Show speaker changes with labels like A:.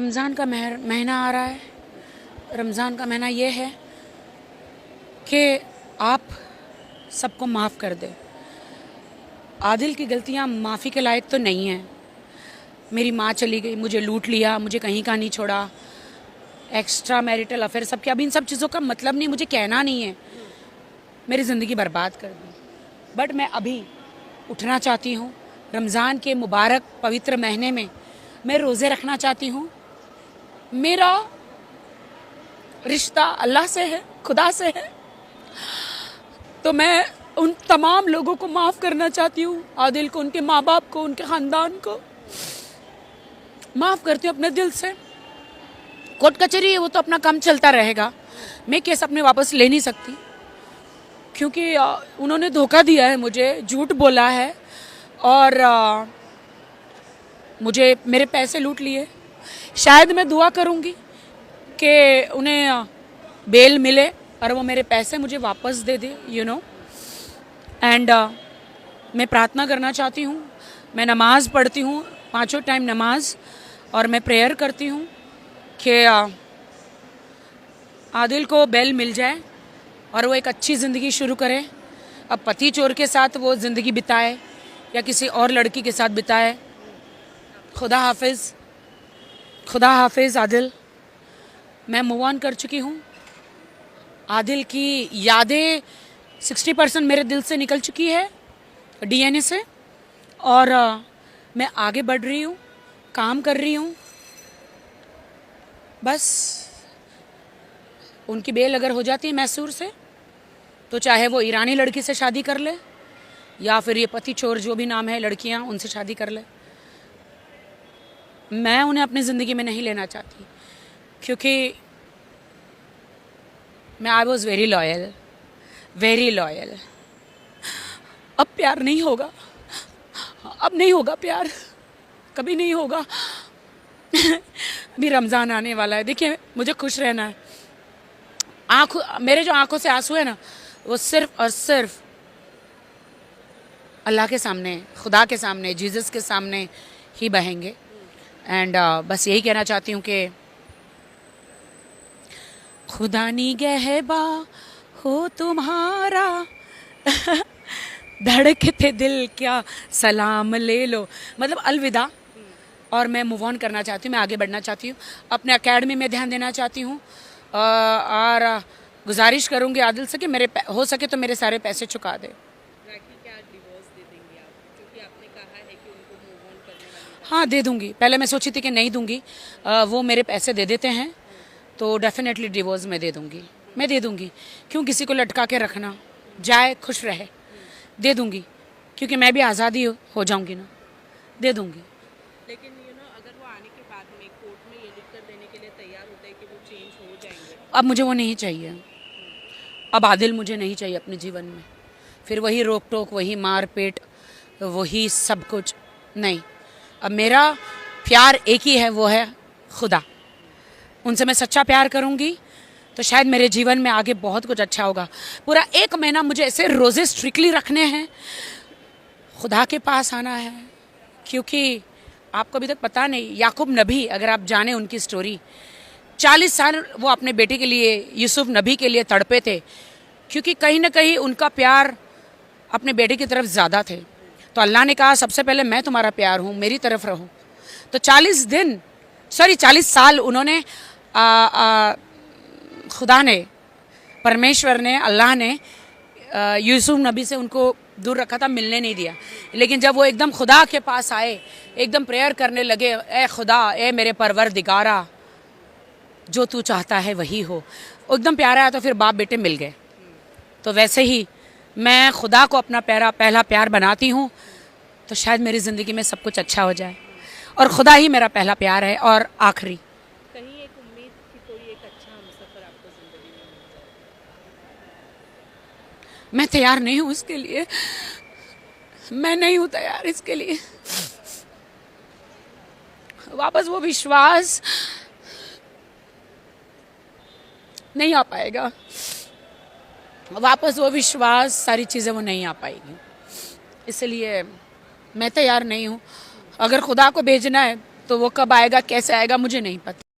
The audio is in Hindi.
A: रमज़ान का महीना आ रहा है। रमज़ान का महीना ये है कि आप सबको माफ़ कर दे। आदिल की गलतियाँ माफ़ी के लायक तो नहीं हैं। मेरी माँ चली गई, मुझे लूट लिया, मुझे कहीं का नहीं छोड़ा, एक्स्ट्रा मैरिटल अफेयर सब क्या। अब इन सब चीज़ों का मतलब नहीं, मुझे कहना नहीं है, मेरी ज़िंदगी बर्बाद कर दी। बट मैं अभी उठना चाहती हूँ। रमज़ान के मुबारक पवित्र महीने में मैं रोज़े रखना चाहती हूँ। मेरा रिश्ता अल्लाह से है, खुदा से है, तो मैं उन तमाम लोगों को माफ़ करना चाहती हूँ। आदिल को, उनके माँ बाप को, उनके ख़ानदान को माफ़ करती हूँ अपने दिल से। कोर्ट कचहरी है, वो तो अपना काम चलता रहेगा। मैं केस अपने वापस ले नहीं सकती क्योंकि उन्होंने धोखा दिया है, मुझे झूठ बोला है और मुझे मेरे पैसे लूट लिए। शायद मैं दुआ करूँगी कि उन्हें बेल मिले और वो मेरे पैसे मुझे वापस दे दे, एंड मैं प्रार्थना करना चाहती हूँ। मैं नमाज़ पढ़ती हूँ, 5 टाइम नमाज, और मैं प्रेयर करती हूँ कि आदिल को बेल मिल जाए और वो एक अच्छी ज़िंदगी शुरू करे। अब पति चोर के साथ वो ज़िंदगी बिताए या किसी और लड़की के साथ बिताए। खुदा हाफिज़, खुदा हाफिज़ आदिल। मैं मूव ऑन कर चुकी हूँ। आदिल की यादें 60% मेरे दिल से निकल चुकी है, DNA से, और मैं आगे बढ़ रही हूँ, काम कर रही हूँ। बस उनकी बेल अगर हो जाती है मैसूर से, तो चाहे वो ईरानी लड़की से शादी कर ले या फिर ये पति चोर जो भी नाम है लड़कियाँ, उनसे शादी कर ले। मैं उन्हें अपनी ज़िंदगी में नहीं लेना चाहती क्योंकि मैं I was very loyal, very loyal. अब प्यार नहीं होगा, अब नहीं होगा प्यार, कभी नहीं होगा। भी रमज़ान आने वाला है। देखिए, मुझे खुश रहना है। मेरे जो आंखों से आंसू है ना, वो सिर्फ और सिर्फ अल्लाह के सामने, खुदा के सामने, जीसस के सामने ही बहेंगे। एंड बस यही कहना चाहती हूँ कि खुदा निगहबा हो तुम्हारा, धड़कते दिल क्या सलाम ले लो, मतलब अलविदा। और मैं मूव ऑन करना चाहती हूँ, मैं आगे बढ़ना चाहती हूँ, अपने एकेडमी में ध्यान देना चाहती हूँ, और गुजारिश करूँगी आदिल से कि हो सके तो मेरे सारे पैसे चुका दे।
B: क्या डिवोर्स दे देंगे आप, क्योंकि आपने कहा है कि उनको मूव ऑन करने वाली?
A: हाँ, दे दूँगी। पहले मैं सोची थी कि नहीं दूँगी, वो मेरे पैसे दे देते हैं तो डेफिनेटली डिवोर्स मैं दे दूँगी। मैं दे दूँगी, क्यों किसी को लटका के रखना, जाए खुश रहे। दे दूँगी क्योंकि मैं भी आज़ादी हो जाऊँगी ना, दे दूँगी।
B: लेकिन अगर वो आने के बाद में कोर्ट में ये लिख कर देने के लिए तैयार होता है कि वो चेंज हो जाएंगे,
A: अब मुझे वो नहीं चाहिए। अब आदिल मुझे नहीं चाहिए अपने जीवन में। फिर वही रोक टोक, वही मार पीट, वही सब कुछ नहीं। अब मेरा प्यार एक ही है, वो है खुदा। उनसे मैं सच्चा प्यार करूँगी तो शायद मेरे जीवन में आगे बहुत कुछ अच्छा होगा। पूरा 1 महीना मुझे ऐसे रोज़े स्ट्रिक्टली रखने हैं, खुदा के पास आना है, क्योंकि आपको अभी तक पता नहीं, याकूब नबी, अगर आप जाने उनकी स्टोरी, 40 साल वो अपने बेटे के लिए, यूसुफ नबी के लिए तड़पे थे, क्योंकि कहीं ना कहीं उनका प्यार अपने बेटे की तरफ ज़्यादा थे। तो अल्लाह ने कहा सबसे पहले मैं तुम्हारा प्यार हूँ, मेरी तरफ रहो। तो 40 साल उन्होंने खुदा ने, परमेश्वर ने, अल्लाह ने यूसुफ नबी से उनको दूर रखा था, मिलने नहीं दिया। लेकिन जब वो एकदम खुदा के पास आए, एकदम प्रेयर करने लगे, ए खुदा, ए मेरे परवरदिगारा, जो तू चाहता है वही हो, एकदम प्यारा आया। तो फिर बाप बेटे मिल गए। तो वैसे ही मैं खुदा को अपना पहला प्यार बनाती हूँ तो शायद मेरी ज़िंदगी में सब कुछ अच्छा हो जाए, और खुदा ही मेरा पहला प्यार है और आखिरी।
B: कहीं एक उम्मीद की कोई एक अच्छा हमसफर आपको जिंदगी में मिल जाए?
A: मैं तैयार नहीं हूँ इसके लिए, मैं नहीं हूँ तैयार इसके लिए। वापस वो विश्वास नहीं आ पाएगा, वापस वो विश्वास, सारी चीज़ें वो नहीं आ पाएगी। इसलिए मैं तैयार नहीं हूँ। अगर खुदा को भेजना है तो वो कब आएगा, कैसे आएगा, मुझे नहीं पता।